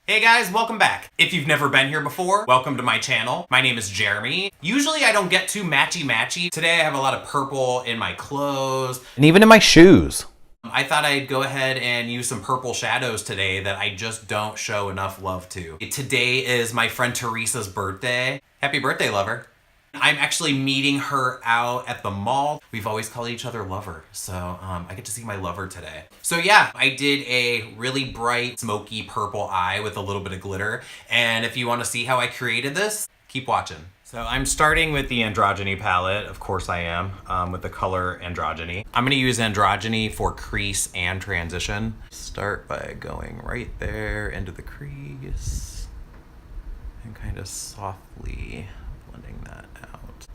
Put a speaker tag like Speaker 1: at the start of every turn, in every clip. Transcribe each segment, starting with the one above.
Speaker 1: Hey guys, welcome back. If you've never been here before, welcome to my channel. My name is Jeremy. Usually I don't get too matchy-matchy. Today I have a lot of purple in my clothes.
Speaker 2: And even in my shoes.
Speaker 1: I thought I'd go ahead and use some purple shadows today that I just don't show enough love to. Today is my friend Teresa's birthday. Happy birthday, lover. I'm actually meeting her out at the mall. We've always called each other lover, so I get to see my lover today. So yeah, I did a really bright, smoky purple eye with a little bit of glitter, and if you want to see how I created this, keep watching. So I'm starting with the Androgyny palette, of course I am, with the color Androgyny. I'm gonna use Androgyny for crease and transition. Start by going right there into the crease and kind of softly blending that out.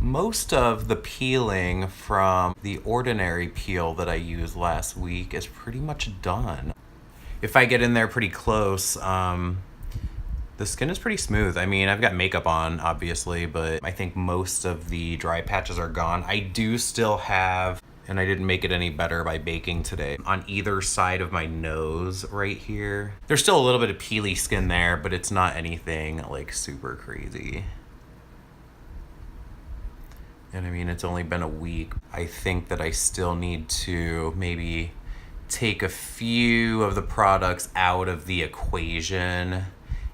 Speaker 1: Most of the peeling from the ordinary peel that I used last week is pretty much done. If I get in there pretty close, the skin is pretty smooth. I mean, I've got makeup on, obviously, but I think most of the dry patches are gone. I do still have, and I didn't make it any better by baking today, on either side of my nose right here. There's still a little bit of peely skin there, but it's not anything like super crazy. And I mean, it's only been a week. I think that I still need to maybe take a few of the products out of the equation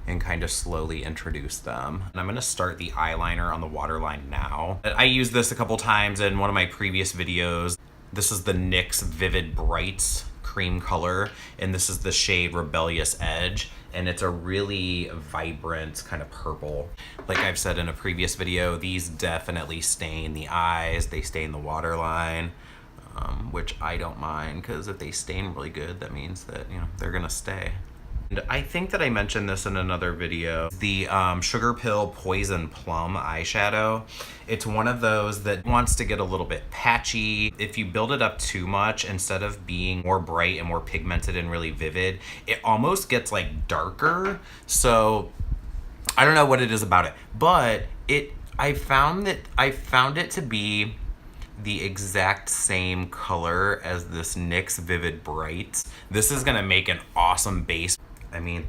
Speaker 1: and kind of slowly introduce them. And I'm gonna start the eyeliner on the waterline now. I used this a couple times in one of my previous videos. This is the NYX Vivid Bright cream color, and this is the shade Rebellious Edge, and it's a really vibrant kind of purple. Like I've said in a previous video, these definitely stain the eyes, they stain the waterline, which I don't mind, because if they stain really good, that means that, you know, they're gonna stay. And I think that I mentioned this in another video. The Sugar Pill Poison Plum eyeshadow. It's one of those that wants to get a little bit patchy. If you build it up too much, instead of being more bright and more pigmented and really vivid, it almost gets like darker. So I don't know what it is about it, but I found it to be the exact same color as this NYX Vivid Bright. This is gonna make an awesome base. I mean,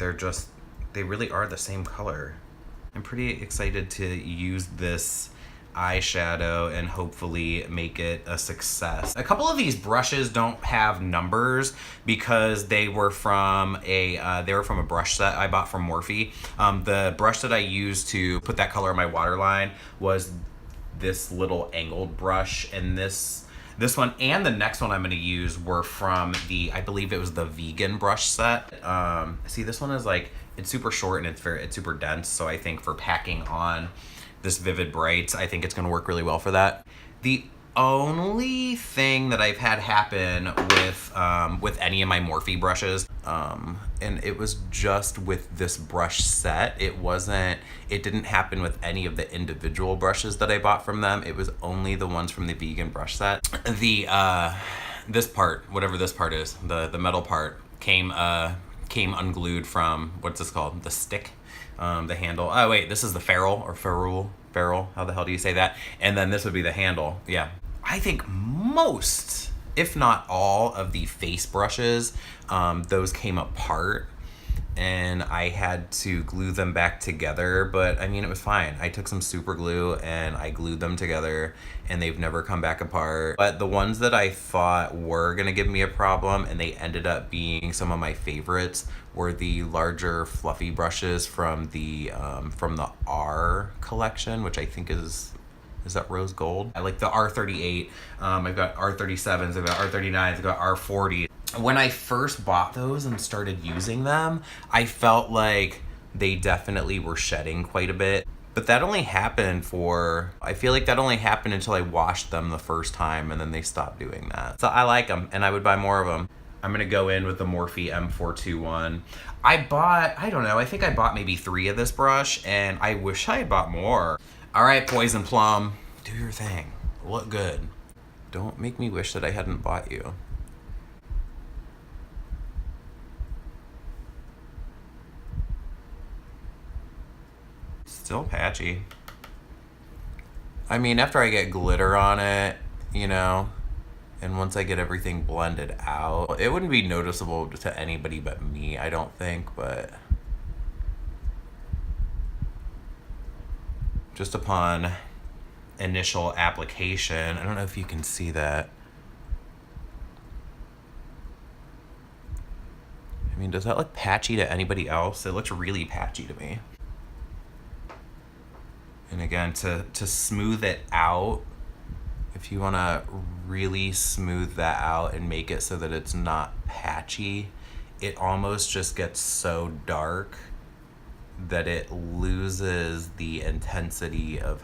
Speaker 1: they really are the same color. I'm pretty excited to use this eyeshadow and hopefully make it a success. A couple of these brushes don't have numbers because they were from a brush set I bought from Morphe. The brush that I used to put that color on my waterline was this little angled brush, and this one and the next one I'm going to use were from I believe it was the vegan brush set. See, this one is like, it's super short and it's super dense, so I think for packing on this Vivid Bright, I think it's going to work really well for that. The only thing that I've had happen with any of my Morphe brushes, and it was just with this brush set. It didn't happen with any of the individual brushes that I bought from them. It was only the ones from the vegan brush set. This part, whatever this part is, the metal part, came unglued from, what's this called? The stick, the handle. Oh wait, this is the ferrule, how the hell do you say that? And then this would be the handle. Yeah. I think most, if not all, of the face brushes, those came apart and I had to glue them back together, but I mean, it was fine. I took some super glue and I glued them together and they've never come back apart. But the ones that I thought were gonna give me a problem, and they ended up being some of my favorites, were the larger fluffy brushes from the R collection, which I think is that rose gold? I like the R38. I've got R37s, I've got R39s, I've got R40. When I first bought those and started using them, I felt like they definitely were shedding quite a bit. But that only happened I feel like that only happened until I washed them the first time, and then they stopped doing that. So I like them, and I would buy more of them. I'm gonna go in with the Morphe M421. I don't know, I think I bought maybe 3 of this brush, and I wish I had bought more. All right, Poison Plum, do your thing. Look good. Don't make me wish that I hadn't bought you. Still patchy. I mean, after I get glitter on it, you know, And once I get everything blended out, it wouldn't be noticeable to anybody but me, I don't think, but just upon initial application, I don't know if you can see that. I mean, does that look patchy to anybody else? It looks really patchy to me. And again, to smooth it out, if you want to really smooth that out and make it so that it's not patchy, it almost just gets so dark that it loses the intensity of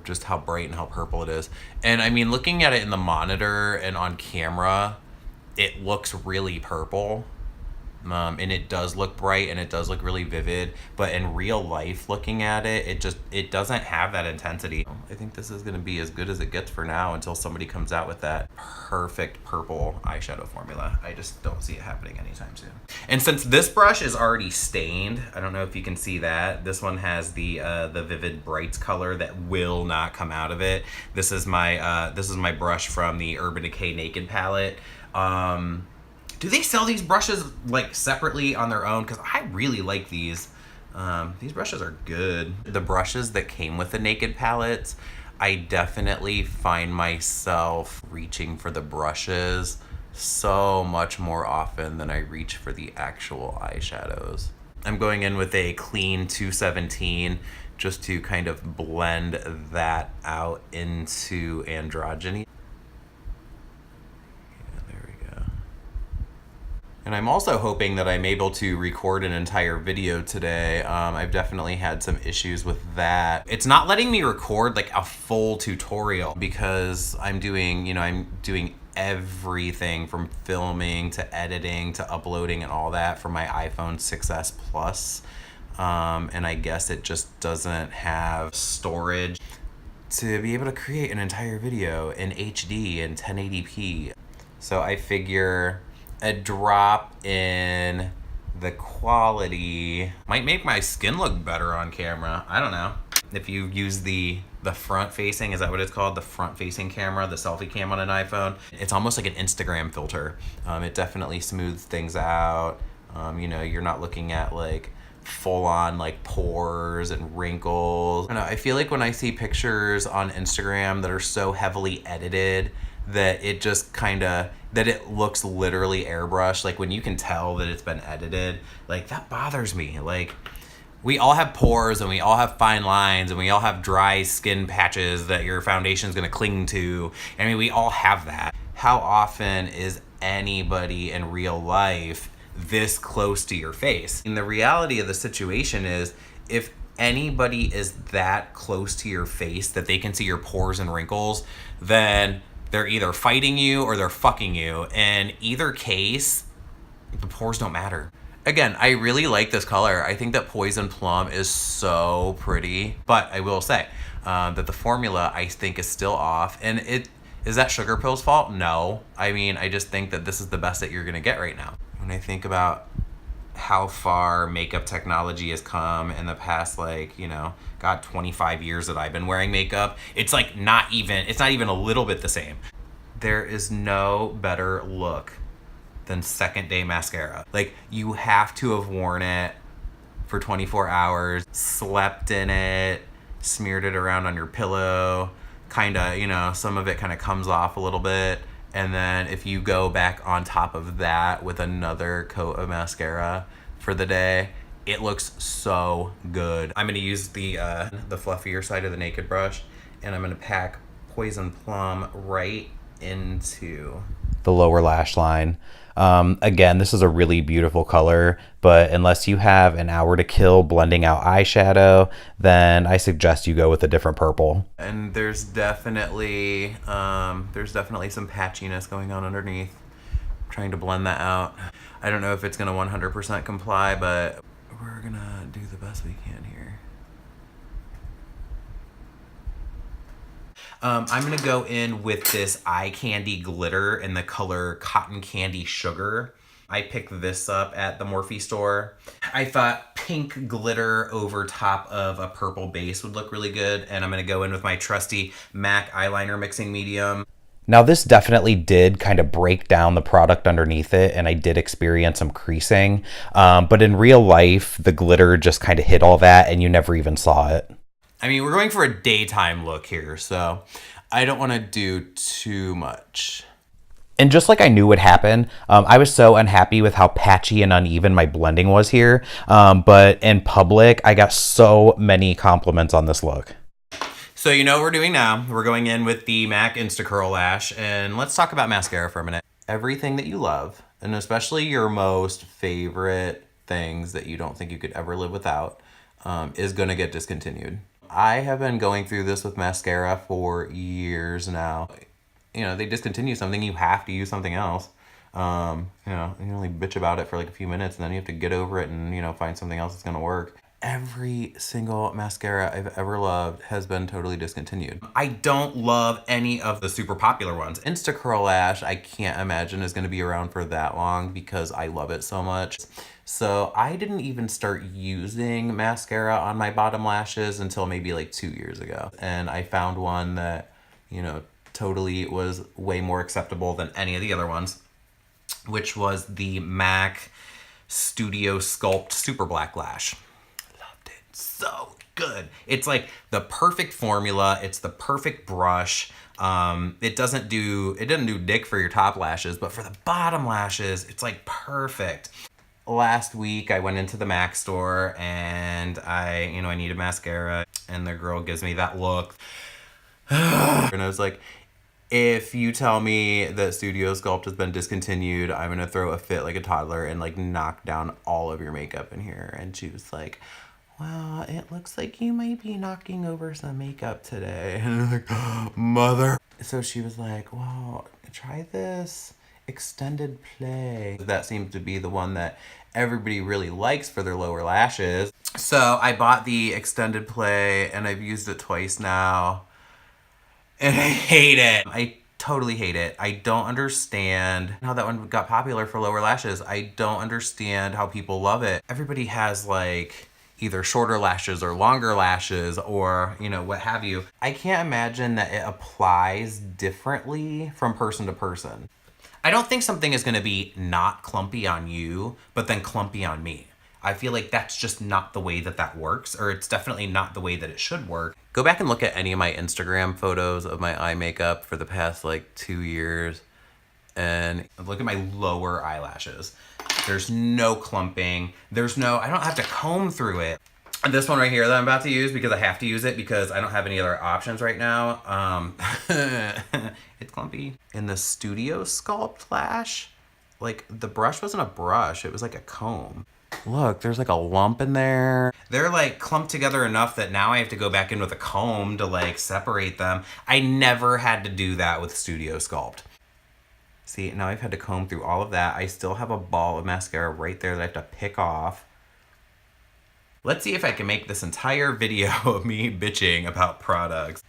Speaker 1: just how bright and how purple it is. And I mean, looking at it in the monitor and on camera, it looks really purple. And it does look bright and it does look really vivid, but in real life looking at it, it doesn't have that intensity. I think this is going to be as good as it gets for now until somebody comes out with that perfect purple eyeshadow formula. I just don't see it happening anytime soon. And since this brush is already stained, I don't know if you can see that. This one has the Vivid Brights color that will not come out of it. This is my brush from the Urban Decay Naked palette. Do they sell these brushes like separately on their own? Because I really like these. These brushes are good. The brushes that came with the Naked palettes, I definitely find myself reaching for the brushes so much more often than I reach for the actual eyeshadows. I'm going in with a clean 217 just to kind of blend that out into androgyny. And I'm also hoping that I'm able to record an entire video today. I've definitely had some issues with that. It's not letting me record like a full tutorial because I'm doing everything from filming to editing to uploading and all that for my iPhone 6s Plus. And I guess it just doesn't have storage to be able to create an entire video in HD and 1080p. So I figure a drop in the quality might make my skin look better on camera. I don't know. If you use the front facing, is that what it's called? The front facing camera, the selfie cam on an iPhone. It's almost like an Instagram filter. It definitely smooths things out. You're not looking at like full on like pores and wrinkles. I feel like when I see pictures on Instagram that are so heavily edited that it just that it looks literally airbrushed, like when you can tell that it's been edited, like that bothers me. Like, we all have pores and we all have fine lines and we all have dry skin patches that your foundation is going to cling to. I mean, we all have that. How often is anybody in real life this close to your face? And the reality of the situation is, if anybody is that close to your face that they can see your pores and wrinkles, then they're either fighting you or they're fucking you. In either case, the pores don't matter. Again, I really like this color. I think that Poison Plum is so pretty, but I will say that the formula I think is still off. And is that Sugar Pill's fault? No. I mean, I just think that this is the best that you're gonna get right now. When I think about how far makeup technology has come in the past, 25 years that I've been wearing makeup, it's not even a little bit the same. There is no better look than second day mascara. Like, you have to have worn it for 24 hours, slept in it, smeared it around on your pillow, some of it kind of comes off a little bit. And then if you go back on top of that with another coat of mascara for the day, it looks so good. I'm gonna use the fluffier side of the Naked brush, and I'm gonna pack Poison Plum right into the lower lash line. Again, this is a really beautiful color, but unless you have an hour to kill blending out eyeshadow, then I suggest you go with a different purple. And there's definitely some patchiness going on underneath. I'm trying to blend that out. I don't know if it's gonna 100% comply, but we're gonna do the best we can here. I'm gonna go in with this eye candy glitter in the color Cotton Candy Sugar. I picked this up at the Morphe store. I thought pink glitter over top of a purple base would look really good, and I'm gonna go in with my trusty MAC eyeliner mixing medium.
Speaker 2: Now, this definitely did kind of break down the product underneath it, and I did experience some creasing. But in real life, the glitter just kind of hid all that, and you never even saw it.
Speaker 1: I mean, we're going for a daytime look here, so I don't want to do too much.
Speaker 2: And just like I knew would happen, I was so unhappy with how patchy and uneven my blending was here. But in public, I got so many compliments on this look.
Speaker 1: So you know what we're doing now. We're going in with the MAC Insta Curl Lash, and let's talk about mascara for a minute. Everything that you love, and especially your most favorite things that you don't think you could ever live without, is going to get discontinued. I have been going through this with mascara for years now. You know, they discontinue something, you have to use something else. You know, you only bitch about it for like a few minutes, and then you have to get over it and, you know, find something else that's going to work. Every single mascara I've ever loved has been totally discontinued. I don't love any of the super popular ones. Insta Curl Lash, I can't imagine is gonna be around for that long because I love it so much. So I didn't even start using mascara on my bottom lashes until maybe like 2 years ago. And I found one that, you know, totally was way more acceptable than any of the other ones, which was the MAC Studio Sculpt Super Black Lash. So good. It's like the perfect formula. It's the perfect brush. It doesn't do dick for your top lashes, but for the bottom lashes, it's like perfect. Last week I went into the MAC store and I needed mascara, and the girl gives me that look. And I was like, if you tell me that Studio Sculpt has been discontinued, I'm gonna throw a fit like a toddler and like knock down all of your makeup in here. And she was like, well, it looks like you might be knocking over some makeup today. And I'm like, mother. So she was like, well, try this extended play. That seems to be the one that everybody really likes for their lower lashes. So I bought the extended play and I've used it twice now. And I hate it. I totally hate it. I don't understand how that one got popular for lower lashes. I don't understand how people love it. Everybody has like either shorter lashes or longer lashes or, you know, what have you. I can't imagine that it applies differently from person to person. I don't think something is going to be not clumpy on you, but then clumpy on me. I feel like that's just not the way that that works, or it's definitely not the way that it should work. Go back and look at any of my Instagram photos of my eye makeup for the past like 2 years and look at my lower eyelashes. There's no clumping. I don't have to comb through it. And this one right here that I'm about to use, because I have to use it because I don't have any other options right now. It's clumpy. In the Studio Sculpt Lash, like the brush wasn't a brush, it was like a comb. Look, there's like a lump in there. They're like clumped together enough that now I have to go back in with a comb to like separate them. I never had to do that with Studio Sculpt. See, now I've had to comb through all of that. I still have a ball of mascara right there that I have to pick off. Let's see if I can make this entire video of me bitching about products.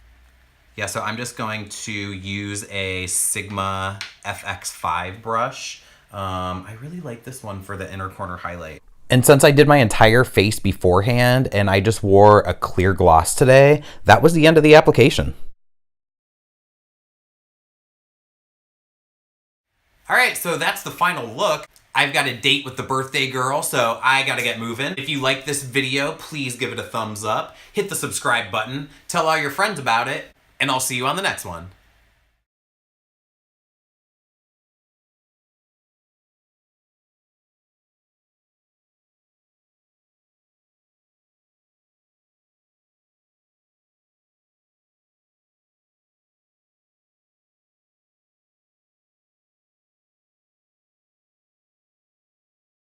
Speaker 1: Yeah, so I'm just going to use a Sigma FX5 brush. I really like this one for the inner corner highlight.
Speaker 2: And since I did my entire face beforehand and I just wore a clear gloss today, that was the end of the application.
Speaker 1: All right, so that's the final look. I've got a date with the birthday girl, so I gotta get moving. If you like this video, please give it a thumbs up, hit the subscribe button, tell all your friends about it, and I'll see you on the next one.